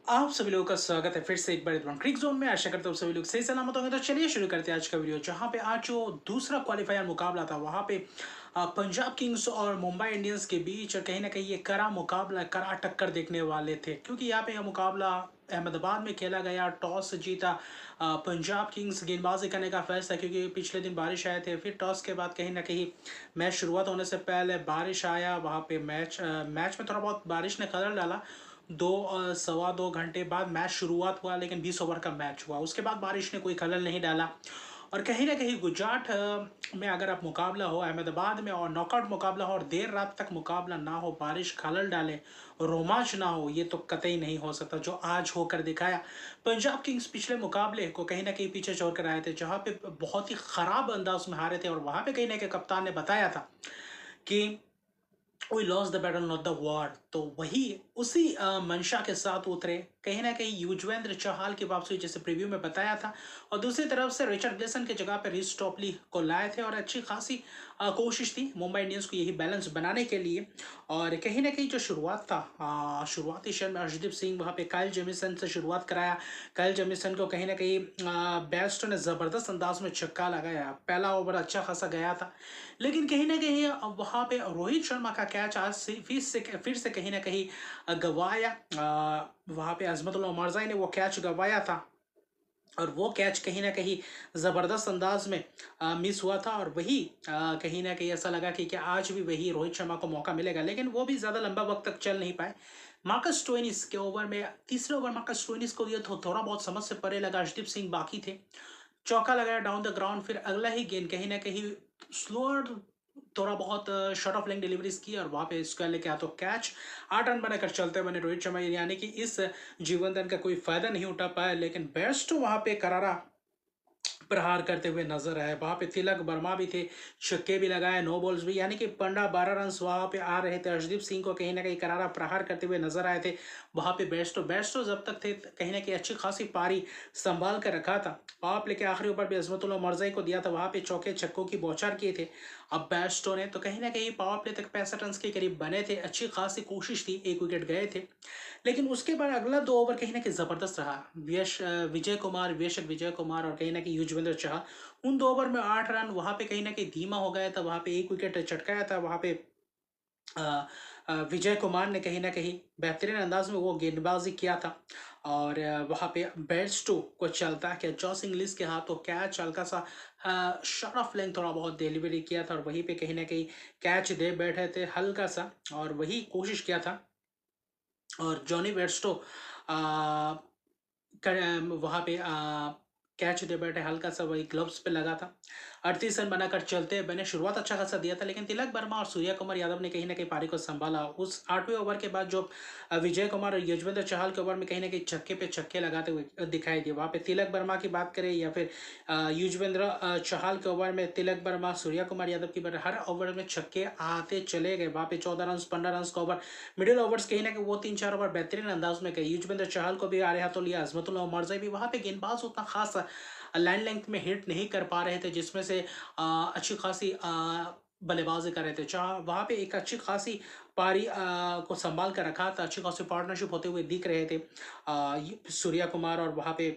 आप सभी लोगों का स्वागत है फिर से एक बार क्रिक जोन में। आशा करता हूँ सभी लोग सही सलामत होंगे। तो चलिए शुरू करते हैं आज का वीडियो, जहां पे आज जो दूसरा क्वालिफायर मुकाबला था वहां पे पंजाब किंग्स और मुंबई इंडियंस के बीच कहीं ना कहीं ये कड़ा मुकाबला, कड़ा टक्कर देखने वाले थे, क्योंकि यहाँ पे यह मुकाबला अहमदाबाद में खेला गया। टॉस जीता पंजाब किंग्स गेंदबाजी करने का फैसला, क्योंकि पिछले दिन बारिश आए थे। फिर टॉस के बाद कहीं ना कहीं मैच शुरुआत होने से पहले बारिश आया, वहाँ पे मैच में थोड़ा बहुत बारिश ने खलल डाला। सवा दो घंटे बाद मैच शुरुआत हुआ, लेकिन 20 ओवर का मैच हुआ। उसके बाद बारिश ने कोई खलल नहीं डाला। और कहीं ना कहीं गुजरात में अगर आप मुकाबला हो अहमदाबाद में और नॉकआउट मुकाबला हो और देर रात तक मुकाबला ना हो, बारिश खलल डाले, रोमांच ना हो, ये तो कतई नहीं हो सकता जो आज होकर दिखाया। पंजाब किंग्स पिछले मुकाबले को कहीं ना कहीं पीछे छोड़ कर आए थे, जहां पे बहुत ही खराब अंदाज में हारे थे, और वहां पे कहीं ना कहीं कप्तान ने बताया था कि we loss the battle not the war. तो वही उसी मंशा के साथ उतरे। कहीं ना कहीं युजवेंद्र चहल की वापसी, जैसे प्रीव्यू में बताया था, और दूसरी तरफ से रिचर्ड ग्लेसन की जगह पर रिस टॉपली को लाए थे, और अच्छी खासी कोशिश थी मुंबई इंडियंस को यही बैलेंस बनाने के लिए। और कहीं ना कहीं जो शुरुआत था, शुरुआती क्षण में अर्शदीप सिंह वहाँ पे काइल जेमिसन से शुरुआत कराया। काइल जेमिसन को कहीं ना कहीं बेस्टो ने ज़बरदस्त अंदाज में छक्का लगाया। पहला ओवर अच्छा खासा गया था, लेकिन कहीं ना कहीं वहाँ पे रोहित शर्मा का कैच आज फिर से कहीं ना कहीं गवाया। वहाँ पे अजमतुल्लाह उमरज़ाई ने वो कैच गवाया था, और वो कैच कहीं ना कहीं ज़बरदस्त अंदाज में मिस हुआ था। और वही कहीं ना कहीं ऐसा लगा कि क्या आज भी वही रोहित शर्मा को मौका मिलेगा, लेकिन वो भी ज़्यादा लंबा वक्त तक चल नहीं पाए। मार्कस स्टोइनिस के ओवर में, तीसरे ओवर मार्कस स्टोइनिस को ये थोड़ा बहुत समझ से परे लगा। अर्शदीप सिंह बाकी थे, चौका लगाया डाउन द ग्राउंड। फिर अगला ही गेंद कहीं ना कहीं स्लोअर, थोड़ा बहुत शॉर्ट ऑफ लेंथ डिलीवरीज की, और वहाँ पे इसका लेके आ तो कैच। 8 रन बनाकर चलते बने रोहित शर्मा, यानी कि इस जीवन दान का कोई फायदा नहीं उठा पाया। लेकिन बेस्ट वहाँ पे करारा प्रहार करते हुए नजर आए। वहां पे तिलक वर्मा भी थे, छक्के भी लगाए, नो बॉल्स भी, यानी कि 15-12 रन वहां पे आ रहे थे। अर्शदीप सिंह को कहीं ना कहीं करारा प्रहार करते हुए नजर आए थे। वहां पे बेस्टो जब तक थे कहीं ना कहीं अच्छी खासी पारी संभाल कर रखा था। पाप लेके आखिरी ओवर भी अजमतुल्लाह मरज़ई को दिया था, वहां पे चौके छक्कों की बौछार किए थे। अब बेस्टो ने तो कहीं ना कहीं पावर प्ले तक 65 रन के करीब बने थे। अच्छी खासी कोशिश थी, एक विकेट गए थे, लेकिन उसके बाद अगला 2 ओवर कहीं ना कहीं ज़बरदस्त रहा। विजय कुमार और कहीं ना कहीं युजवेंद्र चहल, उन 2 ओवर में 8 रन। वहां पे कहीं ना कहीं धीमा हो गया था, वहां पे एक विकेट चटकाया था। वहां पे अ, विजय कुमार ने कहीं ना कहीं बेहतरीन अंदाज में वो गेंदबाजी किया था। और वहाँ पे बेयरस्टो को चलता है कि जॉस इंग्लिश के हाथों कैच हल्का सा शॉर्ट ऑफ लेंथ थोड़ा बहुत डिलीवरी किया था, और वहीं पे कहीं ना कहीं कैच दे बैठे थे हल्का सा, और वही कोशिश किया था। और जॉनी बेयरस्टो वहाँ पे कैच दे बैठे हल्का सा, वही ग्लव्स पे लगा था। 38 रन बनाकर चलते बने। शुरुआत अच्छा खासा दिया था, लेकिन तिलक वर्मा और सूर्या कुमार यादव ने कहीं ना कहीं पारी को संभाला। उस 8वें ओवर के बाद जो विजय कुमार और युजवेंद्र चहल के ओवर में कहीं ना कहीं छक्के पे छक्के लगाते हुए दिखाई दिए। वहाँ पे तिलक वर्मा की बात करें या फिर युजवेंद्र चहल के ओवर में तिलक वर्मा, सूर्या कुमार यादव की बात, हर ओवर में छक्के आते चले गए। वहाँ पे 14 रन 15 रन का ओवर, मिडिल ओवर्स कहीं ना कहीं वो 3-4 ओवर बेहतरीन अंदाज में गए। युजवेंद्र चहल को भी आ रहा तो लिया, अजमतुल्लाह उमरज़ई भी। वहाँ पे गेंदबाज उतना खास लाइन लेंथ में हिट नहीं कर पा रहे थे, जिसमें से अच्छी खासी बल्लेबाजी कर रहे थे। चाह वहाँ पे एक अच्छी खासी पारी को संभाल कर रखा था, अच्छी खासी पार्टनरशिप होते हुए दिख रहे थे सूर्या कुमार। और वहाँ पे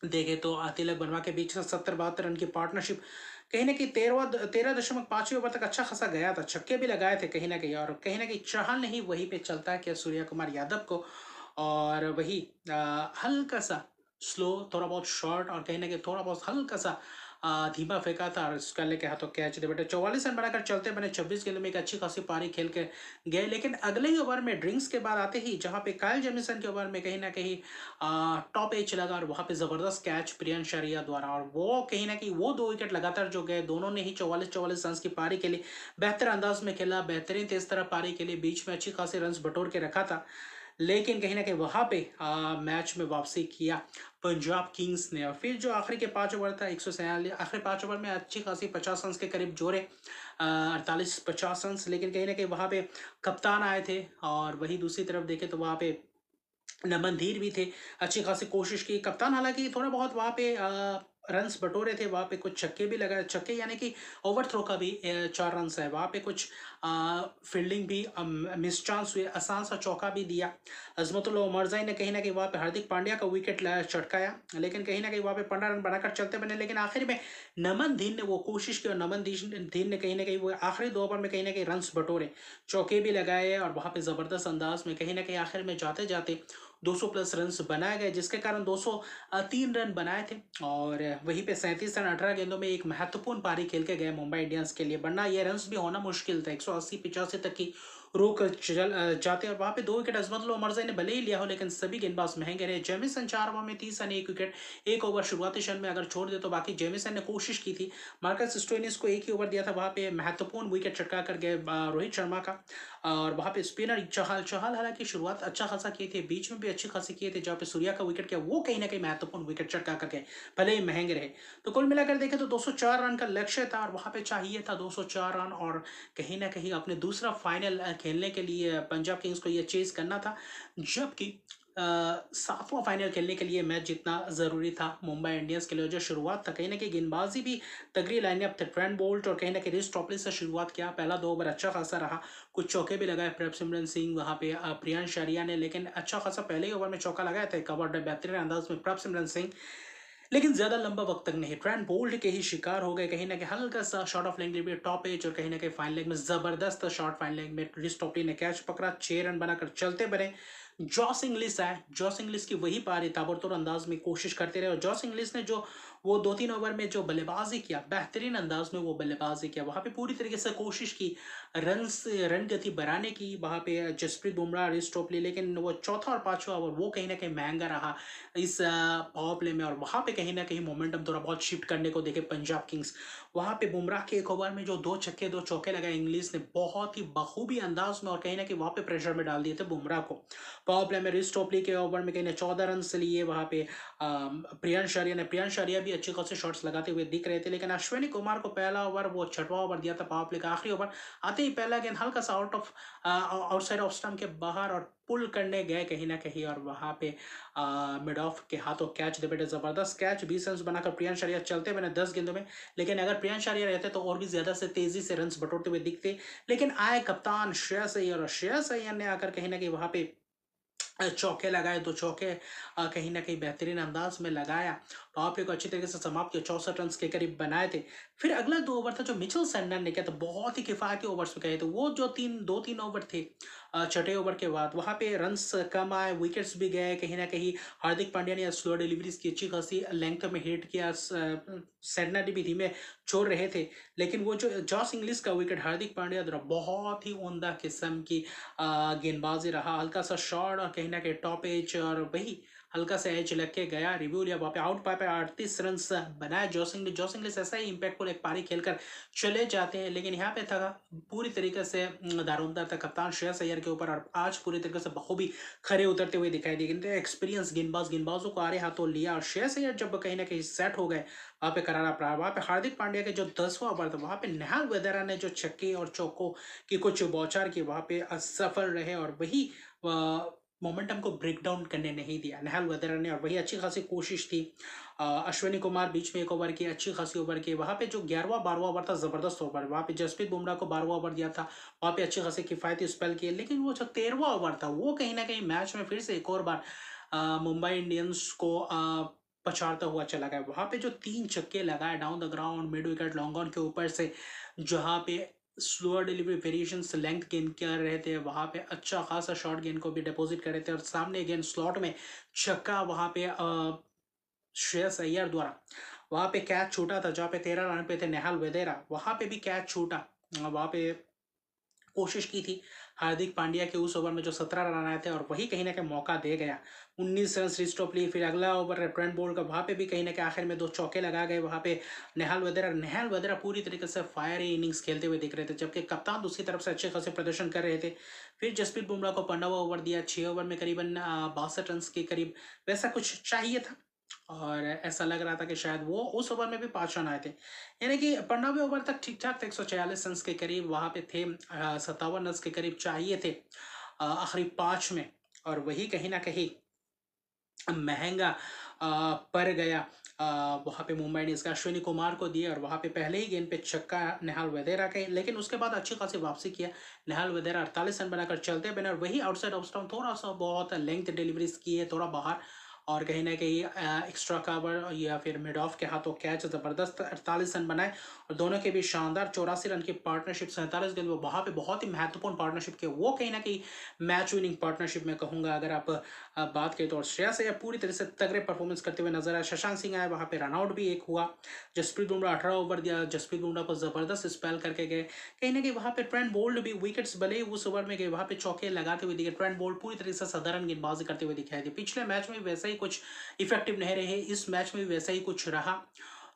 देखे तो तिलक वर्मा के बीच 70-72 रन की पार्टनरशिप कहीं ना कहीं 13.5 ओवर तक अच्छा खासा गया था। छक्के भी लगाए थे कहीं ना कहीं, और कहीं ना कहीं चहल नहीं वहीं पे चलता है कि सूर्या कुमार यादव को। और वही हल्का सा स्लो, थोड़ा बहुत शॉर्ट, और कहीं ना कहीं थोड़ा बहुत हल्का सा धीमा फेंका था, और इसका लेके हाथों कैच दे बेटे। 44 रन बनाकर चलते बने। 26 गेंद में एक अच्छी खासी पारी खेल के गए, लेकिन अगले ही ओवर में ड्रिंक्स के बाद आते ही, जहां पे कायल जेमिसन के ओवर में कहीं ना कहीं टॉप एज लगा, और वहां पे जबरदस्त कैच प्रियंश शरिया द्वारा, और वो कहीं ना कहीं वो 2 विकेट लगातार जो गए, दोनों ने ही 44 रन की पारी के लिए बेहतर अंदाज में खेला, बेहतरीन तेज तरह पारी के लिए बीच में अच्छी खासी रन बटोर के रखा था। लेकिन कहीं ना कहीं वहां पे मैच में वापसी किया पंजाब किंग्स ने। और फिर जो आखिरी के 5 ओवर था, 146, आखिरी 5 ओवर में अच्छी खासी 50 रन के करीब जोड़े, 48-50 रन। लेकिन कहीं ना कहीं वहां पे कप्तान आए थे, और वही दूसरी तरफ देखे तो वहां पे नमन धीर भी थे। अच्छी खासी कोशिश की कप्तान, हालांकि थोड़ा बहुत वहाँ पे रन्स बटोरे थे, वहाँ पे कुछ छक्के भी लगाए, छक्के यानी कि ओवर थ्रो का भी 4 रन्स है, वहाँ पे कुछ फील्डिंग भी मिस चांस हुए, आसान सा चौका भी दिया। अजमतुल्ला उमरजाई ने कहीं ना कहीं वहाँ पे हार्दिक पांड्या का विकेट चटकाया, लेकिन कहीं ना कहीं वहाँ पे 15 रन बनाकर चलते बने, लेकिन आखिर में नमन धीन ने वो कोशिश की और नमन धीन ने कहीं ना कहीं वो आखिरी 2 ओवर में कहीं ना कहीं रन्स बटोरे, चौके भी लगाए और वहाँ पे ज़बरदस्त अंदाज में कहीं ना कहीं आखिर में जाते जाते 200 प्लस रन्स बनाए गए, जिसके कारण 203 रन बनाए थे और वहीं पे 37 रन 18 गेंदों में एक महत्वपूर्ण पारी खेल के गए मुंबई इंडियंस के लिए, वरना ये रन्स भी होना मुश्किल था। 180-85 तक की रोक चल जाते और वहाँ पे 2 विकेट अजमतुल्ला उमरज़ई ने भले ही लिया हो, लेकिन सभी गेंदबाज महंगे रहे। जेमिसन 4 ओवर में 30 रन 1 विकेट, 1 ओवर शुरुआती क्षण में अगर छोड़ दे तो बाकी जेमिसन ने कोशिश की थी, मार्कस स्टोइनिस को 1 ही ओवर दिया था, वहाँ पे महत्वपूर्ण विकेट चटका कर गए रोहित शर्मा का। और वहाँ पे स्पिनर चहल चहल हालांकि शुरुआत अच्छा खासा किए थे, बीच में भी अच्छी खासी किए थे, जहाँ पे सूर्या का विकेट किया वो कहीं ना कहीं महत्वपूर्ण विकेट चटका कर गए, भले ही महंगे रहे। तो कुल मिलाकर देखें तो 204 रन का लक्ष्य था और वहाँ पे चाहिए था 204 रन, और कहीं ना कहीं अपने दूसरा फाइनल खेलने के लिए पंजाब किंग्स को ये चेज करना था, जबकि 7वां फाइनल खेलने के लिए मैच जीतना जरूरी था मुंबई इंडियंस के लिए। जो शुरुआत था कहीं ना कहीं गेंदबाजी भी तगड़ी लाइनअप थे, ट्रेंट बोल्ट और कहीं ना कहीं रिस टॉपली से शुरुआत किया, पहला 2 ओवर अच्छा खासा रहा, कुछ चौके भी लगाए प्रभसिमरन सिंह, वहाँ पे प्रियांश आर्या ने, लेकिन अच्छा खासा पहले ही ओवर में चौका लगाया था, कवर बेहतरीन अंदाज में प्रभसिमरन सिंह, लेकिन ज्यादा लंबा वक्त तक नहीं। ट्रेंट बोल्ट के ही शिकार हो गए, कहीं ना कहीं हल्का सा शॉट ऑफ लेग में टॉप एज और कहीं ना कहीं फाइन लेग में जबरदस्त शॉट, फाइन लेग में रिस टॉपली ने कैच पकड़ा, 6 रन बनाकर चलते बने। जॉस इंग्लिश आए, जॉस इंग्लिश की वही पारी ताबड़तोड़ अंदाज में कोशिश करते रहे और जॉस इंग्लिश ने जो वो 2-3 ओवर में जो बल्लेबाजी किया, बेहतरीन अंदाज में वो बल्लेबाजी किया, वहाँ पे पूरी तरीके से कोशिश की रन गति बढ़ाने की, वहाँ पे जसप्रीत बुमराह रिस टोपली, लेकिन वो चौथा और 5वां ओवर वो कहीं ना कहीं महंगा रहा इस पावर प्ले में, और वहाँ पे कहीं ना कहीं मोमेंटम थोड़ा बहुत शिफ्ट करने को देखे पंजाब किंग्स। वहाँ पे बुमराह के 1 ओवर में जो 2 छक्के 2 चौके लगाए इंग्लिश ने बहुत ही बखूबी अंदाज में, और कहीं ना कहीं वहाँ पे प्रेशर में डाल दिए थे बुमराह को। पावर प्ले में रिस टोपली के ओवर में कहीं ने 14 रन लिए, वहाँ पे प्रियांश आर्या भी अच्छे खासे शॉट्स लगाते हुए दिख रहे थे, लेकिन अश्विनी कुमार को पहला ओवर वो 6वां ओवर दिया था पावर प्ले का, आखिरी ओवर आते ही पहला गेंद हल्का सा आउटसाइड ऑफ स्टंप के बाहर और पुल करने गए कहीं ना कहीं, और वहाँ पे मिड ऑफ के हाथों कैच दे बैठे, जबरदस्त कैच, 20 रन बनाकर प्रियांश आर्या चलते बने 10 गेंदों में, लेकिन अगर प्रियांश आर्या रहते तो और भी ज्यादा से तेजी से रन बटोरते हुए दिखते, लेकिन आए कप्तान श्रेयस अय्यर, और श्रेयस अय्यर ने आकर कहीं ना कहीं वहाँ पे चौके लगाए, 2 चौके कहीं ना कहीं बेहतरीन अंदाज में लगाया, पावर प्ले को अच्छी तरीके से समाप्त किया, 64 रन के करीब बनाए थे। फिर अगला 2 ओवर था जो मिचेल सैंटनर ने किया था, बहुत ही किफायती ओवर्स में कहे थे वो, जो 3 ओवर थे, छठे ओवर के बाद वहाँ पे रन्स कम आए, विकेट्स भी गए, कहीं ना कहीं हार्दिक पांड्या ने स्लो डिलीवरीज की, अच्छी खासी लेंथ में हिट किया, सैंटनर भी धीमे छोड़ रहे थे, लेकिन वो जो जॉस इंग्लिश का विकेट हार्दिक पांड्या द्वारा बहुत ही उमदा किस्म की गेंदबाजी रहा, हल्का सा शॉट और कहीं ना कहीं टॉप एज और वही हल्का सा एज लग के गया, रिव्यू लिया, वहाँ पे आउट पाए पे 38 रन बनाए जॉस इंग्लिश ऐसा ही इम्पैक्टफुल एक पारी खेलकर चले जाते हैं, लेकिन यहाँ पे था पूरी तरीके से दारोमदार था कप्तान श्रेयस अय्यर के ऊपर, और आज पूरी तरीके से बखूबी खरे उतरते हुए दिखाई दिए, एक्सपीरियंस गेंदबाजों को आरे हाथों लिया, और श्रेयस अय्यर जब कहीं ना कहीं सेट हो गए वहाँ पे करारा प्रार, वहाँ पे हार्दिक पांड्या के जो 10वां ओवर था वहाँ पे नेहाल वेदेरा ने जो छक्के और चौकों की कुछ बौछार की, वहाँ पे असफल रहे और वही मोमेंटम को ब्रेक डाउन करने नहीं दिया नेहाल वेदेरा ने, और वही अच्छी खासी कोशिश थी। अश्विनी कुमार बीच में 1 ओवर की अच्छी खासी ओवर की, वहाँ पे जो 11वां 12वां ओवर था जबरदस्त ओवर, वहाँ पे जसप्रीत बुमराह को 12वां ओवर दिया था, वहाँ पे अच्छी खासी किफायती स्पेल किए, लेकिन वो जो 13वां ओवर था वो कहीं ना कहीं मैच में फिर से एक और बार मुंबई इंडियंस को पछाड़ता हुआ चला गया, वहाँ पे जो 3 छक्के लगाए down the ground mid wicket long on के ऊपर से, जहाँ पे slower delivery variations length gain कर रहे थे, वहाँ पे अच्छा खासा शॉर्ट गेंद को भी डिपॉजिट कर रहे थे, और सामने गेंद स्लॉट में छक्का, वहाँ पे श्रेयस अय्यर द्वारा वहाँ पे कैच छूटा था, जहाँ पे 13 रन पे थे नेहाल वेदेरा, वहाँ पे भी कैच छूटा, वहाँ पे कोशिश की थी हार्दिक पांड्या के उस ओवर में जो 17 रन आए थे, और वही कहीं ना कहीं मौका दे गया, 19 रन रिस्टॉप लिए, फिर अगला ओवर ट्रेंट बोल्ट का, वहाँ पे भी कहीं ना कहीं आखिर में 2 चौके लगा गए, वहाँ पे नेहाल वेदेरा पूरी तरीके से फायरी इनिंग्स खेलते हुए दिख रहे थे, जबकि कप्तान दूसरी तरफ से अच्छे खासे प्रदर्शन कर रहे थे। फिर जसप्रीत बुमराह को 15वां ओवर दिया, 6 ओवर में करीबन 62 रन के करीब, वैसा कुछ चाहिए था, और ऐसा लग रहा था कि शायद वो उस ओवर में भी 5 रन आए थे, यानी कि 15वें ओवर तक ठीक ठाक थे, 146 रन के करीब वहाँ पे थे, 57 रन के करीब चाहिए थे आखिरी 5 में, और वही कहीं ना कहीं महंगा पड़ गया वहाँ पे मुंबई इंडियंस का अश्विनी कुमार को दिए और वहाँ पे पहले ही गेंद पे छक्का नेहाल वधेरा के, लेकिन उसके बाद अच्छी खासी वापसी किया। नेहाल वधेरा 48 रन बनाकर चलते बने और वही आउटसाइड ऑफ स्टंप थोड़ा सा बहुत लेंथ डिलीवरीज किए थोड़ा बाहर, और कहीं ना कहीं एक्स्ट्रा कवर या फिर मिड ऑफ के हाथों कैच ज़बरदस्त 48 रन बनाए। और दोनों के भी शानदार 84 रन की पार्टनरशिप 47 गेंद में वहाँ पे बहुत ही महत्वपूर्ण पार्टनरशिप के, वो कहीं ना कहीं मैच विनिंग पार्टनरशिप में कहूँगा। अगर आप बात करें तो श्रेयस अय्यर पूरी तरह से तगड़े परफॉर्मेंस करते हुए नजर आया। शशांक सिंह आया, वहाँ पे रनआउट भी एक हुआ। जसप्रीत बुमराह 18 ओवर दिया, जसप्रीत बुमराह को जबरदस्त स्पेल करके गए। कहीं ना कहीं वहाँ पे ट्रेंट बोल्ट भी विकेट्स भले ही उस ओवर में गए, वहाँ पे चौके लगाते हुए दिखे। ट्रेंट बोल्ट पूरी तरह से साधारण गेंदबाजी करते हुए दिखाई दिए। पिछले मैच में वैसा ही कुछ इफेक्टिव नहीं रहे, इस मैच में भी वैसा ही कुछ रहा।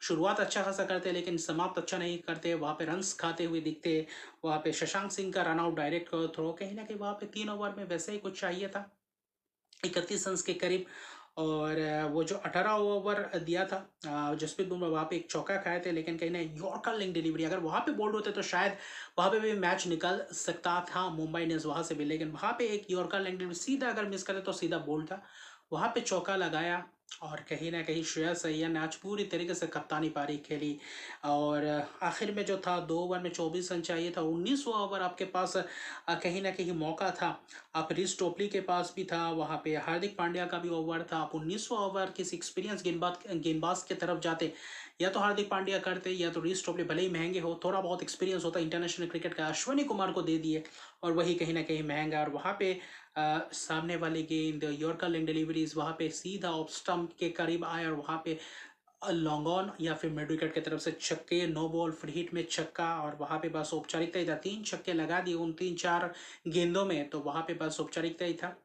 शुरुआत अच्छा खासा करते लेकिन समाप्त अच्छा नहीं करते, वहाँ पे रन्स खाते हुए दिखते। वहाँ पे शशांक सिंह का रनआउट डायरेक्ट थ्रो, कहीं ना कहीं वहाँ पे 3 ओवर में वैसा ही कुछ चाहिए था, 31 रन के करीब। और वो जो 18 ओवर दिया था जसप्रीत बुमराह, वहाँ पे एक चौका खाए थे, लेकिन कहीं ना यॉर्कर लिंक डिलीवरी, अगर वहाँ पे बोल्ड होते तो शायद वहाँ पे भी मैच निकल सकता था मुंबई इंडियंस वहाँ से भी, लेकिन वहाँ पे एक यॉर्कर लिंक डिलीवरी सीधा अगर मिस करे तो सीधा बोल्ड था। वहाँ पे चौका लगाया और कहीं ना कहीं श्रेयस अय्यर ने आज पूरी तरीके से कप्तानी पारी खेली। और आखिर में जो था 2 ओवर में 24 रन चाहिए था, 19वां ओवर आपके पास कहीं ना कहीं मौका था। आप रिस टोपली के पास भी था, वहाँ पे हार्दिक पांड्या का भी ओवर था। आप 19वां ओवर किसी एक्सपीरियंस गेंदबाज की तरफ जाते, या तो हार्दिक पांड्या करते या तो रिस टोपली, भले ही महंगे हो, थोड़ा बहुत एक्सपीरियंस होता इंटरनेशनल क्रिकेट का, अश्विनी कुमार को दे दिए और वही कहीं ना कहीं महंगा। और वहाँ पे सामने वाली गेंद यॉर्कर लिंक डिलीवरीज वहाँ पे सीधा ऑफ स्टंप के करीब आए और वहाँ पे लॉन्ग ऑन या फिर मिड विकेट की तरफ से छक्के, नो बॉल फ्री हिट में छक्का। और वहाँ पे बस औपचारिकता ही था, 3 छक्के लगा दिए उन 3-4 गेंदों में, तो वहाँ पे बस औपचारिकता ही था।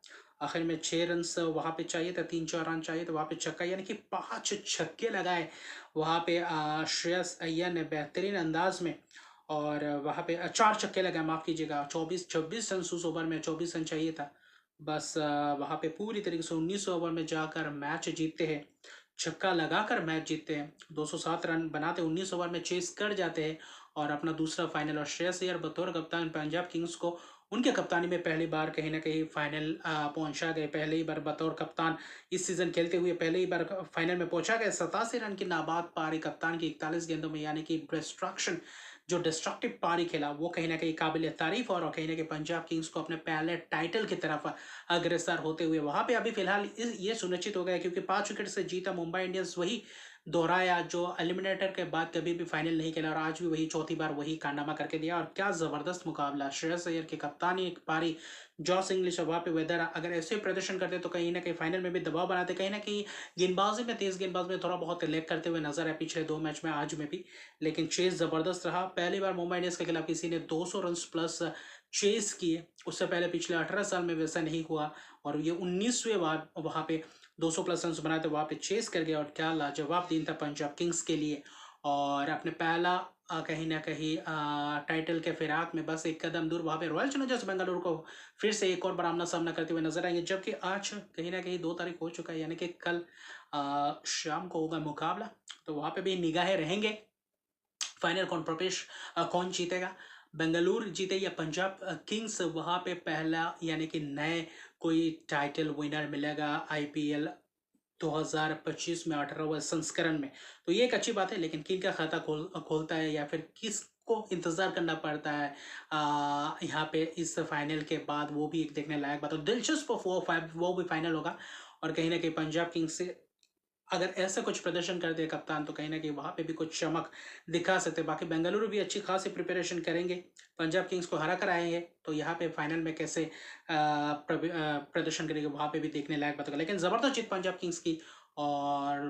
आखिर में 6 रन वहाँ पे चाहिए था, 3-4 रन चाहिए, तो वहाँ पे छक्का, यानी कि 5 छक्के लगाए वहाँ पे श्रेयस अय्यर ने बेहतरीन अंदाज में। और वहाँ पे 4 छक्के लगाए, माफ़ कीजिएगा, 26 रन उस ओवर में, 24 रन चाहिए था। बस वहाँ पे पूरी तरीके से 19 ओवर में जाकर मैच जीतते हैं, छक्का लगाकर मैच जीतते हैं, 207 रन बनाते 19 ओवर में चेस कर जाते हैं और अपना दूसरा फाइनल। और श्रेयस अय्यर बतौर कप्तान पंजाब किंग्स को उनके कप्तानी में पहली बार कहीं ना कहीं फाइनल पहुंचा गए। पहली बार बतौर कप्तान इस सीजन खेलते हुए पहली बार फाइनल में पहुंचा गए। 87 रन की नाबाद पारी कप्तान की 41 गेंदों में, यानी कि डिस्ट्रक्शन, जो डिस्ट्रक्टिव पारी खेला वो कहीं ना कहीं काबिल तारीफ। और कहीं ना कहीं पंजाब किंग्स को अपने पहले टाइटल की तरफ अग्रसर होते हुए वहां पे अभी फिलहाल ये सुनिश्चित हो गया, क्योंकि 5 विकेट से जीता मुंबई इंडियंस वही दोहराया जो एलिमिनेटर के बाद कभी भी फाइनल नहीं खेला, और आज भी वही चौथी बार वही कारनामा करके दिया। और क्या जबरदस्त मुकाबला, श्रेयस अय्यर की कप्तानी एक पारी, जॉस इंग्लिश और वहाँ पे वेदर अगर ऐसे प्रदर्शन करते तो कहीं ना कहीं फाइनल में भी दबाव बनाते। कहीं ना कहीं गेंदबाजी में, तेज गेंदबाजी में थोड़ा बहुत लेग करते हुए नजर है पिछले 2 मैच में, आज में भी, लेकिन चेस जबरदस्त रहा। पहली बार मुंबई इंडियंस के खिलाफ किसी ने 200 रन प्लस चेस किए, उससे पहले पिछले 18 साल में वैसा नहीं हुआ। और ये 19वें बार वहाँ पे 200 प्लस रन बनाए थे, वहाँ पे चेस कर गया। और क्या लाजवाब दिन था पंजाब किंग्स के लिए, और अपने पहला कहीं ना कहीं टाइटल के फिराक में बस एक कदम दूर वहाँ पे रॉयल चैलेंजर्स बेंगलुरु को फिर से एक और बार आमना सामना करते हुए नजर आएंगे। जबकि आज कहीं ना कहीं 2 तारीख हो चुका है, यानी कि कल शाम को होगा मुकाबला, तो वहाँ पे भी निगाहें रहेंगे फाइनल कौन प्रवेश, कौन जीतेगा, बेंगलुरु जीते या पंजाब किंग्स। वहाँ पे पहला यानी कि नए कोई टाइटल विनर मिलेगा आईपीएल 2025 में 18वें संस्करण में, तो ये एक अच्छी बात है। लेकिन किन का खाता खोलता है या फिर किसको इंतजार करना पड़ता है यहाँ पे इस फाइनल के बाद, वो भी एक देखने लायक बात है। दिलचस्प वो भी फाइनल होगा। और कहीं ना कहीं पंजाब किंग्स से अगर ऐसा कुछ प्रदर्शन कर दे कप्तान, तो कहीं ना कहीं वहाँ पे भी कुछ चमक दिखा सकते। बाकी बेंगलुरु भी अच्छी खासी प्रिपरेशन करेंगे, पंजाब किंग्स को हरा कर आएंगे, तो यहाँ पे फाइनल में कैसे प्रदर्शन करेंगे वहाँ पे भी देखने लायक बात होगा। लेकिन ज़बरदस्त जीत पंजाब किंग्स की, और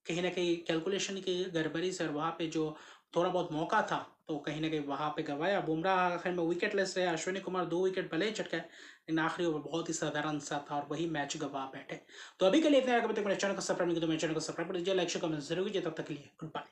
कहीं ना कहीं कैलकुलेशन की गड़बड़ी से, और वहाँ पे जो थोड़ा बहुत मौका था तो कहीं ना कहीं वहाँ पे गंवाया। बुमराह आखिर में विकेट लेस रहे, अश्विनी कुमार 2 विकेट भले ही चटकाए, लेकिन आखिरी ओवर बहुत ही साधारण सा था और वही मैच गंवा बैठे। तो अभी के लिए इतना, अगर तक मेरे चैनल को सब्सक्राइब नहीं किया तो मेरे चैनल को सब्सक्राइब कर दीजिए, लाइक शेयर कमेंट जरूर कीजिए। तब तक के लिए गुड बाय।